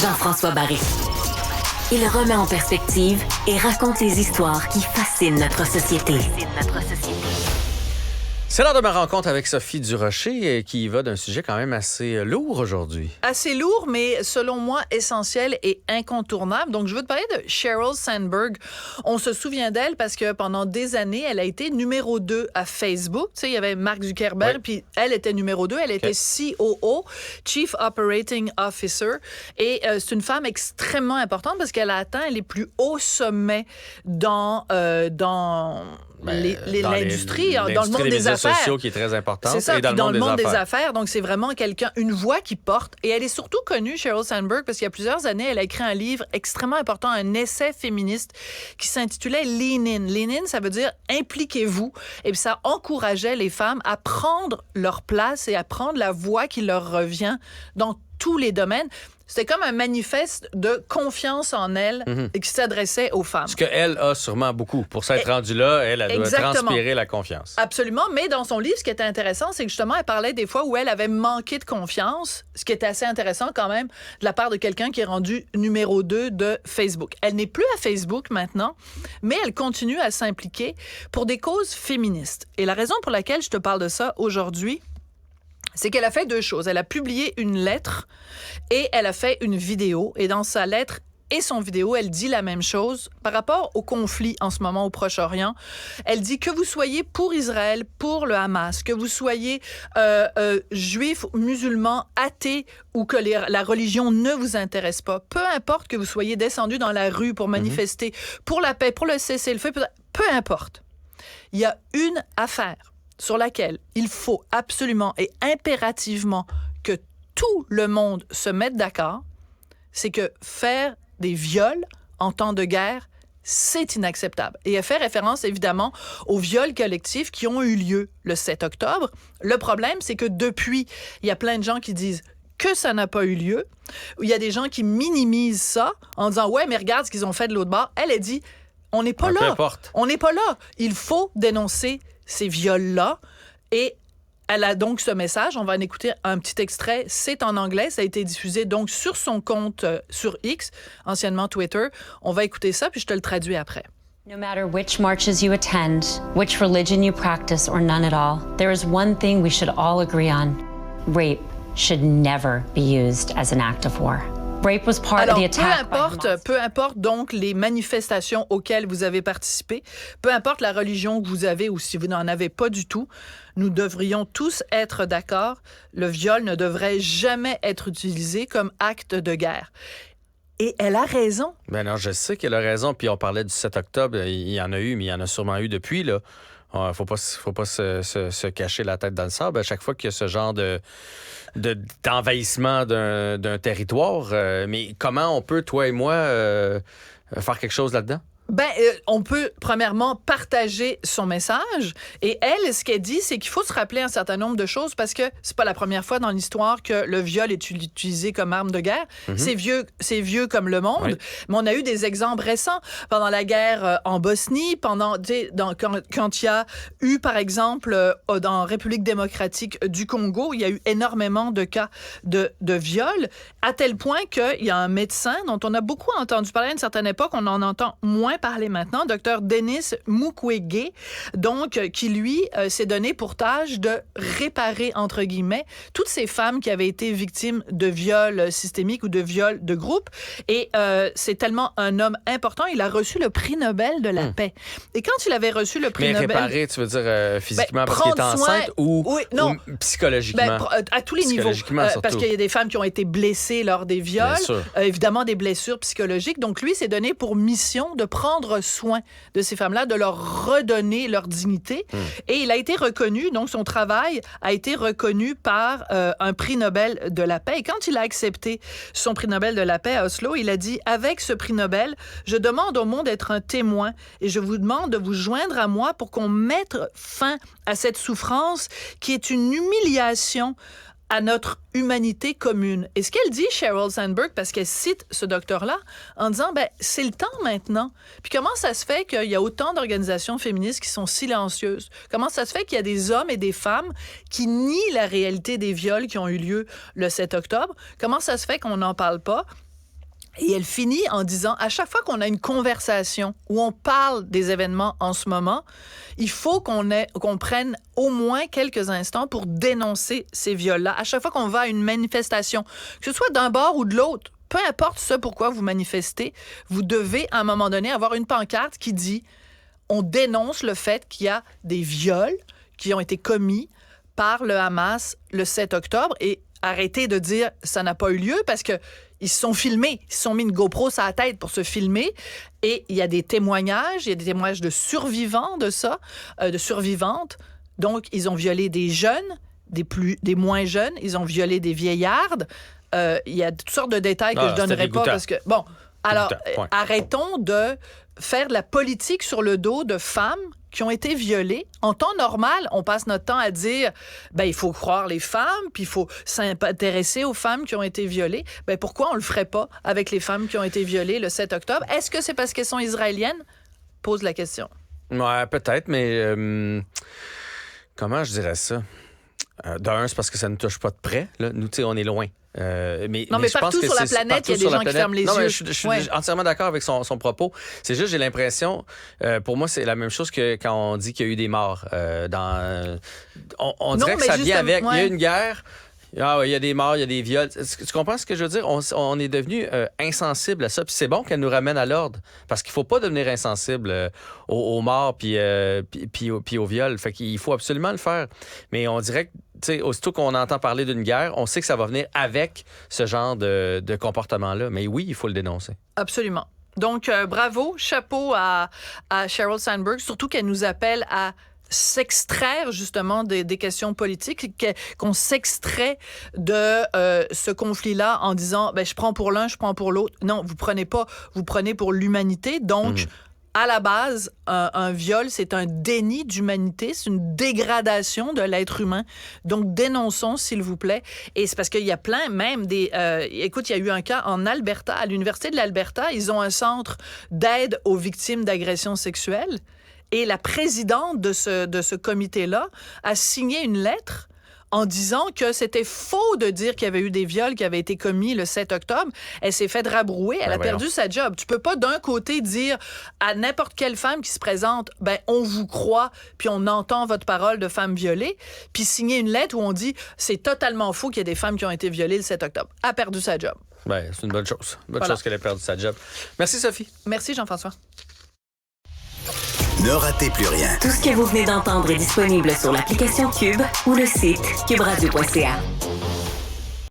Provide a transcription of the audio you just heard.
Jean-François Barry. Il remet en perspective et raconte les histoires qui fascinent notre société. C'est l'heure de ma rencontre avec Sophie Durocher qui va d'un sujet quand même assez lourd aujourd'hui. Assez lourd, mais selon moi essentiel et incontournable. Donc, je veux te parler de Sheryl Sandberg. On se souvient d'elle parce que pendant des années, elle a été numéro 2 à Facebook. Tu sais, il y avait Mark Zuckerberg, puis elle était numéro 2. Elle était COO, Chief Operating Officer. Et c'est une femme extrêmement importante parce qu'elle a atteint les plus hauts sommets dans l'industrie, dans le monde des affaires. Sociaux qui est très important. C'est ça, et dans le monde des affaires. Donc, c'est vraiment une voix qui porte. Et elle est surtout connue, Sheryl Sandberg, parce qu'il y a plusieurs années, elle a écrit un livre extrêmement important, un essai féministe qui s'intitulait Lean In. Lean In, ça veut dire impliquez-vous. Et puis, ça encourageait les femmes à prendre leur place et à prendre la voix qui leur revient dans tous les domaines. C'était comme un manifeste de confiance en elle et qui s'adressait aux femmes. Ce qu'elle a sûrement beaucoup. Pour s'être rendue là, elle doit transpirer la confiance. Absolument. Mais dans son livre, ce qui était intéressant, c'est que justement, elle parlait des fois où elle avait manqué de confiance, ce qui était assez intéressant quand même de la part de quelqu'un qui est rendu numéro 2 de Facebook. Elle n'est plus à Facebook maintenant, mais elle continue à s'impliquer pour des causes féministes. Et la raison pour laquelle je te parle de ça aujourd'hui, c'est qu'elle a fait deux choses. Elle a publié une lettre et elle a fait une vidéo. Et dans sa lettre et son vidéo, elle dit la même chose par rapport au conflit en ce moment au Proche-Orient. Elle dit que vous soyez pour Israël, pour le Hamas, que vous soyez juif, musulman, athée ou que la religion ne vous intéresse pas, peu importe que vous soyez descendu dans la rue pour manifester pour la paix, pour le cessez-le-feu, peu importe. Il y a une affaire sur laquelle il faut absolument et impérativement que tout le monde se mette d'accord, c'est que faire des viols en temps de guerre, c'est inacceptable. Et elle fait référence, évidemment, aux viols collectifs qui ont eu lieu le 7 octobre. Le problème, c'est que depuis, il y a plein de gens qui disent que ça n'a pas eu lieu. Il y a des gens qui minimisent ça en disant « Ouais, mais regarde ce qu'ils ont fait de l'autre bord. » Elle a dit « On n'est pas là. Peu importe. On n'est pas là. Il faut dénoncer ces viols-là. » Et elle a donc ce message. On va en écouter un petit extrait. C'est en anglais. Ça a été diffusé donc sur son compte sur X, anciennement Twitter. On va écouter ça, puis je te le traduis après. No matter which marches you attend, which religion you practice, or none at all, there is one thing we should all agree on. Rape should never be used as an act of war. Rape was part of the attack. Peu importe donc les manifestations auxquelles vous avez participé, peu importe la religion que vous avez ou si vous n'en avez pas du tout, nous devrions tous être d'accord. Le viol ne devrait jamais être utilisé comme acte de guerre. Et elle a raison. Ben non, je sais qu'elle a raison. Puis on parlait du 7 octobre, il y en a eu, mais il y en a sûrement eu depuis, là. Faut pas se cacher la tête dans le sable. À chaque fois qu'il y a ce genre d'envahissement d'un territoire, mais comment on peut, toi et moi, faire quelque chose là-dedans? On peut, premièrement, partager son message. Et elle, ce qu'elle dit, c'est qu'il faut se rappeler un certain nombre de choses parce que c'est pas la première fois dans l'histoire que le viol est utilisé comme arme de guerre. C'est vieux comme le monde. Oui. Mais on a eu des exemples récents. Pendant la guerre en Bosnie, quand il y a eu, par exemple, dans République démocratique du Congo, il y a eu énormément de cas de viol, à tel point qu'il y a un médecin dont on a beaucoup entendu parler à une certaine époque, on en entend moins parler maintenant, Dr Denis Mukwege, donc qui lui s'est donné pour tâche de réparer entre guillemets toutes ces femmes qui avaient été victimes de viols systémiques ou de viols de groupe. Et c'est tellement un homme important, il a reçu le prix Nobel de la paix. Et quand il avait reçu le prix Nobel, réparer, tu veux dire physiquement parce qu'il est enceinte ou psychologiquement, à tous les niveaux, parce qu'il y a des femmes qui ont été blessées lors des viols, évidemment des blessures psychologiques. Donc lui s'est donné pour mission de prendre soin de ces femmes-là, de leur redonner leur dignité. Et il a été reconnu, donc son travail a été reconnu par un prix Nobel de la paix. Et quand il a accepté son prix Nobel de la paix à Oslo, il a dit « Avec ce prix Nobel, je demande au monde d'être un témoin et je vous demande de vous joindre à moi pour qu'on mette fin à cette souffrance qui est une humiliation à notre humanité commune. » Et ce qu'elle dit, Sheryl Sandberg, parce qu'elle cite ce docteur-là, en disant, c'est le temps maintenant. Puis comment ça se fait qu'il y a autant d'organisations féministes qui sont silencieuses? Comment ça se fait qu'il y a des hommes et des femmes qui nient la réalité des viols qui ont eu lieu le 7 octobre? Comment ça se fait qu'on n'en parle pas? Et elle finit en disant, à chaque fois qu'on a une conversation où on parle des événements en ce moment, il faut qu'on prenne au moins quelques instants pour dénoncer ces viols-là. À chaque fois qu'on va à une manifestation, que ce soit d'un bord ou de l'autre, peu importe ce pourquoi vous manifestez, vous devez à un moment donné avoir une pancarte qui dit « On dénonce le fait qu'il y a des viols qui ont été commis par le Hamas le 7 octobre et arrêtez de dire « ça n'a pas eu lieu » parce que ils se sont filmés, ils se sont mis une GoPro sur la tête pour se filmer et il y a des témoignages, de survivants de ça, de survivantes. Donc, ils ont violé des jeunes, des moins jeunes, ils ont violé des vieillardes. Il y a toutes sortes de détails que je donnerai pas parce que... Bon, alors, arrêtons de faire de la politique sur le dos de femmes qui ont été violées. En temps normal, on passe notre temps à dire il faut croire les femmes, puis il faut s'intéresser aux femmes qui ont été violées. Pourquoi on le ferait pas avec les femmes qui ont été violées le 7 octobre? Est-ce que c'est parce qu'elles sont israéliennes? Pose la question. Ouais, peut-être, mais comment je dirais ça? D'un, c'est parce que ça ne touche pas de près. Là. Nous, tu sais, on est loin. Mais partout sur la planète, il y a des gens qui ferment les yeux. Je suis entièrement d'accord avec son propos. C'est juste, j'ai l'impression, pour moi, c'est la même chose que quand on dit qu'il y a eu des morts. On dirait que ça vient avec. Il y a une guerre. Ah ouais, il y a des morts, il y a des viols. Tu comprends ce que je veux dire? On est devenu insensible à ça. Puis c'est bon qu'elle nous ramène à l'ordre. Parce qu'il faut pas devenir insensible aux morts puis aux viols. Fait qu'il faut absolument le faire. Mais on dirait que, tu sais, aussitôt qu'on entend parler d'une guerre, on sait que ça va venir avec ce genre de comportement-là. Mais oui, il faut le dénoncer. Absolument. Donc, bravo, chapeau à Sheryl Sandberg, surtout qu'elle nous appelle à s'extraire justement des questions politiques, qu'on s'extrait de ce conflit-là en disant je prends pour l'un, je prends pour l'autre. Non, vous prenez pas, vous prenez pour l'humanité. Donc, à la base, un viol, c'est un déni d'humanité, c'est une dégradation de l'être humain. Donc, dénonçons, s'il vous plaît. Et c'est parce qu'il y a plein, même des... écoute, il y a eu un cas en Alberta, à l'Université de l'Alberta, ils ont un centre d'aide aux victimes d'agressions sexuelles. Et la présidente de ce comité-là a signé une lettre en disant que c'était faux de dire qu'il y avait eu des viols qui avaient été commis le 7 octobre. Elle s'est fait rabrouer, elle a perdu sa job. Tu peux pas d'un côté dire à n'importe quelle femme qui se présente, on vous croit, puis on entend votre parole de femme violée, puis signer une lettre où on dit c'est totalement faux qu'il y ait des femmes qui ont été violées le 7 octobre. Elle a perdu sa job. C'est une bonne chose. Bonne chose qu'elle ait perdu sa job. Merci, Sophie. Merci, Jean-François. Ne ratez plus rien. Tout ce que vous venez d'entendre est disponible sur l'application Cube ou le site cuberadio.ca.